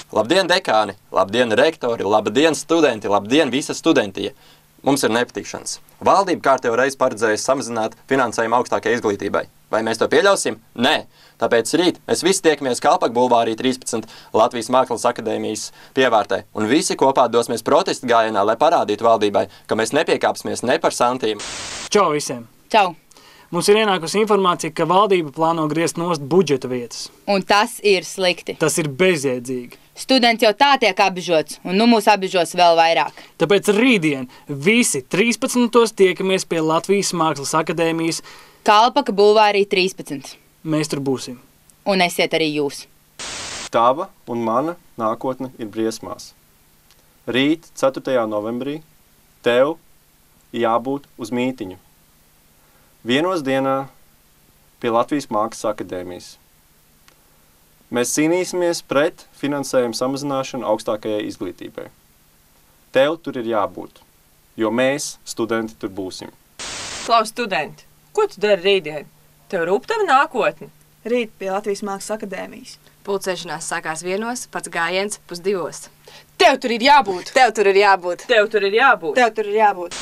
Labdien, dekāni, labdien, rektori, labdien, studenti, labdien, visa studentija. Mums ir nepatikšanas. Valdība kārtējo reizi paredzējusi samazināt finansējumu augstākajai izglītībai. Vai mēs to pieļausim? Nē. Tāpēc rīt mēs visi tiekamies Kalpaka bulvārī 13 Latvijas Mākslas akadēmijas pievārtē un visi kopā dosimies protestu gājienā, lai parādītu valdībai, ka mēs nepiekāpsimies ne par santīm. Čau visiem! Čau! Mums ir ienākusi informācija, ka valdība plāno griezt nost budžeta vietas. Un tas ir slikti. Tas ir bezjēdzīgi. Studenti jau tā tiek apbežots, un nu mūs apbežos vēl vairāk. Tāpēc rītdien visi 13. tiekamies pie Latvijas Mākslas akadēmijas Kalpaka bulvārī 13. Mēs tur būsim. Un esiet arī jūs. Tava un mana nākotne ir briesmās. Rīt, 4. novembrī, tev jābūt uz mītiņu. 1 dienā pie Latvijas Mākslas akadēmijas. Mēs cīnīsimies pret finansējumu samazināšanu augstākajai izglītībai. Tev tur ir jābūt, jo mēs, studenti, tur būsim. Klaus, studenti, ko tu dari rītdien? Tev rūp tava nākotne? Rīt pie Latvijas Mākslas akadēmijas. Pulcēšanās sākās 1, pats gājiens 1:30. Tev tur ir jābūt! Tev tur ir jābūt! Tev tur ir jābūt! Tev tur ir jābūt!